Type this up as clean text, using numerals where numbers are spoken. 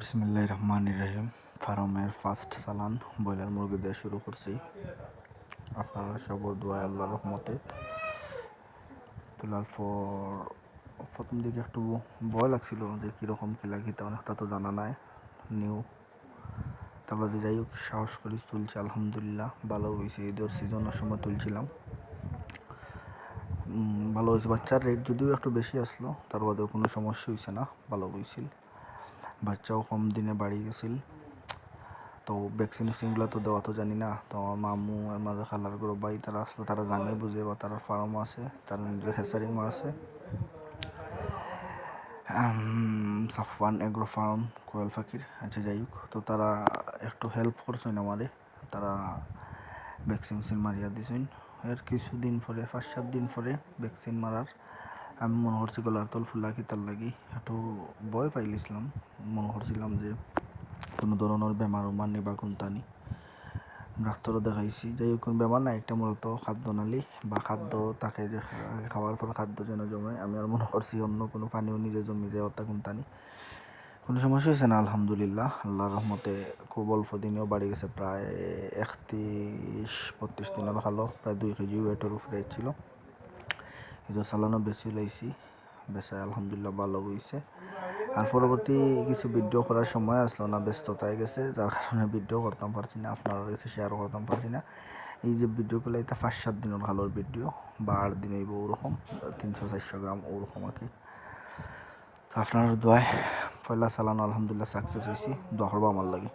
বিসমিল্লাহির রহমানির রহিম। ফার্মের ফার্স্ট চালান ব্রয়লার মুরগি দিয়ে শুরু করছি। আপনারা সবর দোয়া আল্লাহর রহমতে তোলার পর প্রথম দিকে একটু ভয় লাগছিল যে কীরকম খেলা খেতে অনেকটা তো জানা নাই নিউ। তারপরে যাই হোক সাহস করি তুলছি, আলহামদুলিল্লাহ ভালো হয়েছে। ঈদের সিজনের সময় তুলছিলাম, ভালো হয়েছে। বাচ্চার রেট যদিও একটু বেশি আসলো, তার বাদেও কোনো সমস্যা হয়েছে না, ভালো হয়েছিল। বাচ্চাও কম দিনে বাড়ি গেছিল। তো ভ্যাকসিনেশনগুলো তো দেওয়া তো জানি না। তো আমার মামু এর মাঝে খালার গরু ভাই তারা আসলে তারা জানে বুঝে, বা তারা ফার্মও আছে, তার নিজের হ্যাচারিংও আছে। সাফওয়ান এগ্রো ফার্ম কোয়েল পাখির। আচ্ছা যাই হোক, তো তারা একটু হেল্প করছেন আমারে। তারা ভ্যাকসিন মারিয়া দিয়েছেন। এর কিছুদিন পরে 5-7 দিন পরে ভ্যাকসিন মারার আমি মনে করছি গলার তল ফুলা কি তার লাগি একটু ভয় পাইলিছিলাম। মনে করছিলাম যে কোনো ধরনের বেমার উমার বা কোনটানি ডাক্তারও দেখাইছি। যাই হোক কোনো বেমার না, একটা মূলত খাদ্য নালী বা খাদ্য তাকে যে খাওয়ার পর খাদ্য যেন জমে। আমি আর মনে করছি অন্য কোনো পানিও নিজে জমি যায় অর্থাৎ কোনটানি কোনো সমস্যা হয়েছে না, আলহামদুলিল্লাহ। আল্লাহর রহমতে খুব অল্প দিনেও বাড়ি গেছে। প্রায় 31-32 দিনের ভালো, প্রায় 2 কেজি ওয়েটের উপরে ছিল। ঈদের চালানো বেশি লাইছি, বেচায় আলহামদুলিল্লাহ ভালো হয়েছে। আর পরবর্তী কিছু ভিডিও করার সময় আসলো না, ব্যস্ততায় গেছে, যার কারণে ভিডিও করতাম পারছি না, আপনার কাছে শেয়ারও করতাম পারছি না। এই যে ভিডিওগুলো এটা 5-7 দিনের ভালোর ভিডিও, বা 8 দিন হইব ওরকম, 300-400 গ্রাম ওরকম আর কি। তো আপনার দোয়ায় পয়লা চালানো আলহামদুলিল্লাহ সাকসেস হয়েছি, দোয়া করবো আমার লাগে।